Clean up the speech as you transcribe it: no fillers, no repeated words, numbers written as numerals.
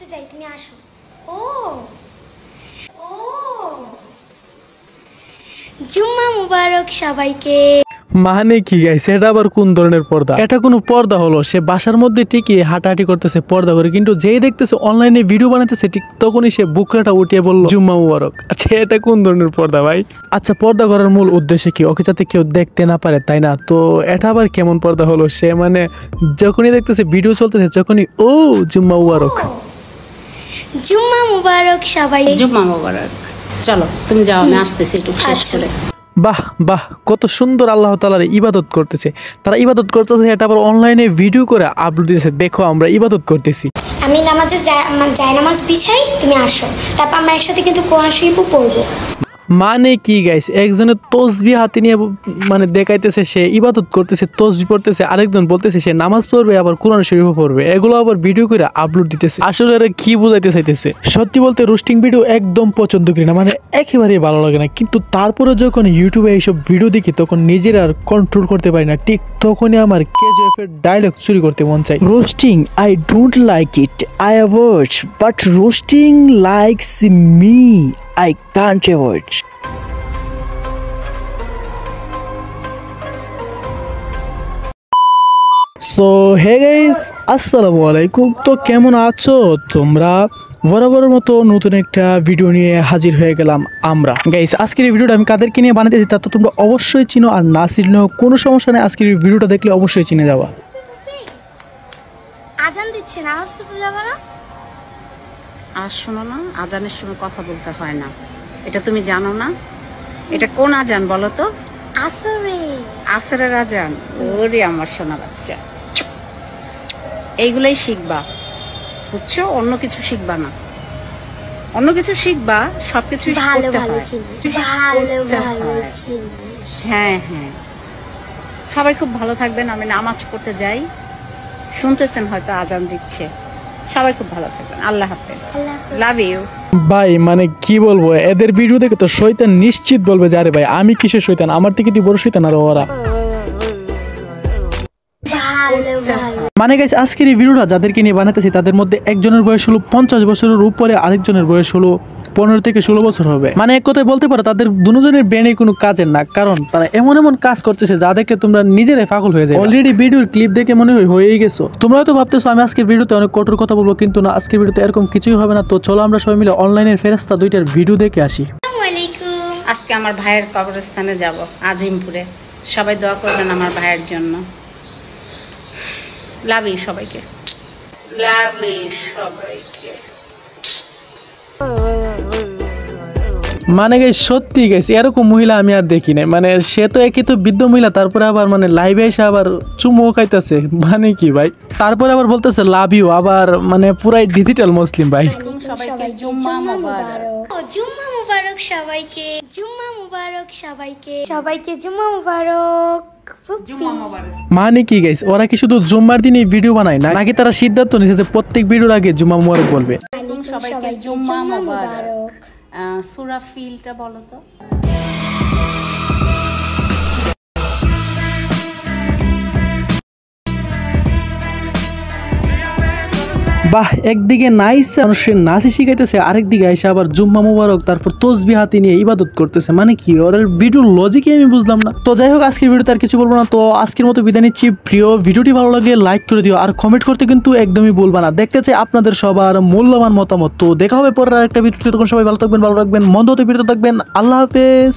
করতে যাই, তুমি আসো। ও ও জুম্মা মুবারক সবাইকে। মানে কি গাইস, এটা আবার কোন ধরনের পর্দা? এটা কোনো পর্দা হলো? সে বাসার মধ্যে ঠিকই হাঁটাহাঁটি করতেছে পর্দা করে, কিন্তু যেই দেখতেছে অনলাইনে ভিডিও বানাইতেছে ঠিক তখনই সে বুকলাটা উঠিয়ে বললো জুম্মা মুবারক। আচ্ছা, এটা কোন ধরনের পর্দা ভাই? আচ্ছা, পর্দা করার মূল উদ্দেশ্য কি? ওকে যাতে কেউ দেখতে না পারে, তাই না? তো এটা আবার কেমন পর্দা হলো? সে মানে যখনই দেখতেছে ভিডিও চলতেছে তখনই ও জুম্মা মুবারক। জুম্মা মুবারক সবাই। জুম্মা মুবারক। চলো তুমি যাও, আমি আসতেছি একটু শেষ করে। বাহ বাহ, কত সুন্দর আল্লাহ তাআলার ইবাদত করতেছে তারা। ইবাদত করতেছে, এটা আবার অনলাইনে ভিডিও করে আপলোড দিতেছে। দেখো আমরা ইবাদত করতেছি। আমি নামাজে জায়নামাজ বিছাই, তুমি আসো, তারপর আমরা একসাথে কিন্তু কোরআন শরীফও পড়বো। মানে কি গাইস, একজনের তসবিহ হাতে নিয়ে মানে দেখাইতেছে সে ইবাদত করতেছে, তসবিহ পড়তেছে, আরেকজন বলতেছে সে নামাজ পড়বে আবার কোরআন শরীফ পড়বে। এগুলো আবার ভিডিও করে আপলোড দিতেছে। আসলে এরা কি বোঝাইতে চাইতেছে? সত্যি বলতে রোস্টিং ভিডিও একদম পছন্দ করি না, মানে একেবারেই ভালো লাগে না। কিন্তু তারপরে যখন ইউটিউবে এইসব ভিডিও দেখি তখন নিজের আর কন্ট্রোল করতে পারি না। ঠিক তখনই আমার কেজিএফ এর ডায়লগ চুরি করতে মন চাই। Roasting I don't like it, I avoid, but roasting likes me I can't avoid. So hey guys, আসসালামু আলাইকুম। তো কেমন আছো তোমরা? বরাবরের মতো নতুন একটা ভিডিও নিয়ে হাজির হয়ে গেলাম আমরা। গাইস, আজকের এই ভিডিওটা আমি কাদেরকে নিয়ে বানাতেছি তা তো তোমরা অবশ্যই চিনো, আর না চিনলেও কোনো সমস্যা নেই, আজকের এই ভিডিওটা দেখলে অবশ্যই চিনে যাবা। আজান দিচ্ছে, নামাজ পড়তে যাবা না? আর শোনো না, আজানের সময় কথা বলতে হয় না, এটা তুমি জানো না? এটা কোন আজান বলো তো? আসরে। আসরের আজান। ওরে আমার সোনা বাচ্চা, এইগুলাই শিখবা, বুঝছো? অন্য কিছু শিখবা না। অন্য কিছু শিখবা, সবকিছু ভালো ভালো ভালো ভালো। হ্যাঁ হ্যাঁ, সবাই খুব ভালো থাকবেন। আমি নামাজ পড়তে যাই, শুনতেছেন হয়তো আজান দিচ্ছে। সবাই খুব ভালো থাকবেন। আল্লাহ হাফেজ, লাভ ইউ। ভাই মানে কি বলবো, এদের ভিডিও দেখে তো শয়তান নিশ্চিত বলবে যে আরে ভাই আমি কিসের শয়তান, আমার থেকে তুই বড় শয়তান আর ওরা। মানে গাইস, আজকের এই ভিডিওটা যাদেরকে নিয়ে বানাতেছি তাদের মধ্যে একজনের বয়স হলো 50 বছরের উপরে, আরেকজনের বয়স হলো 15 থেকে 16 বছর হবে। মানে এক কথায় বলতে পারো তাদের দুজনের ব্রেনে কোনো কাজের না, কারণ তারা এমন এমন কাজ করতেছে যা দেখে তোমরা নিজেরাই পাগল হয়ে যাবে। অলরেডি ভিডিওর ক্লিপ দেখে মনে হয়েই গেছো। তোমরা হয়তো ভাবতেছো আমি আজকের ভিডিওতে অনেক কঠোর কথা বলবো, কিন্তু না, আজকের ভিডিওতে এরকম কিছুই হবে না। তো চলো আমরা সবাই মিলে অনলাইনের ফেরেশতা দুইটার ভিডিও দেখে আসি। আজকে আমার ভাইয়ের কবরস্থানে যাব, আজিমপুরে। সবাই দোয়া করবেন আমার ভাইয়ের জন্য। লাভ ইউ সবাইকে, লাভ ইউ সবাইকে। মানে গাইস, সত্যি গাইস এরকম মহিলা আমি আর দেখি নাই। মানে সে তো একই তো বৃদ্ধ মহিলা, তারপরে আবার মানে লাইভে এসে আবার চুমো খাইতেছে। মানে কি ভাই, তারপরে আবার বলতেছে লাভ ইউ, আবার মানে পুরাই ডিজিটাল মুসলিম ভাই। সবাইকে জুম্মা মুবারক। জুম্মা মুবারক সবাইকে, জুম্মা মুবারক সবাইকে, সবাইকে জুম্মা মুবারক। মানে কি গাইস, ওরা কি শুধু জুম্মার দিনে ভিডিও বানায় না, নাকি তারা সিদ্ধান্ত নিয়েছে যে প্রত্যেক ভিডিওর আগে জুম্মা মুবারক বলবে? সবাইকে জুম্মা মুবারক। সূরা ফিলটা বলো তো। বাহ, একদিকে নাইস মানুষের নাচি শিখাইতেছে, আরেকদিকে এসে আবার জুম্মা মুবারক তারপর তসবিহ হাতে নিয়ে ইবাদত করতেছে। মানে কি, ওর ভিডিওর লজিকই আমি বুঝলাম না। তো যাই হোক, আজকের ভিডিওতে আর কিছু বলবো না। তো আজকের মতো বিদায় নিচ্ছি। প্রিয় ভিডিওটি ভালো লাগে লাইক করে দিও, আর কমেন্ট করতে কিন্তু একদমই ভুলবা না। দেখতে চাই আপনাদের সবার মূল্যবান মতামত। তো দেখা হবে পরের আরেকটা ভিডিওতে। তখন সবাই ভালো থাকবেন, ভালো রাখবেন, মন্দ হতে বিরত থাকবেন। আল্লাহ হাফেজ।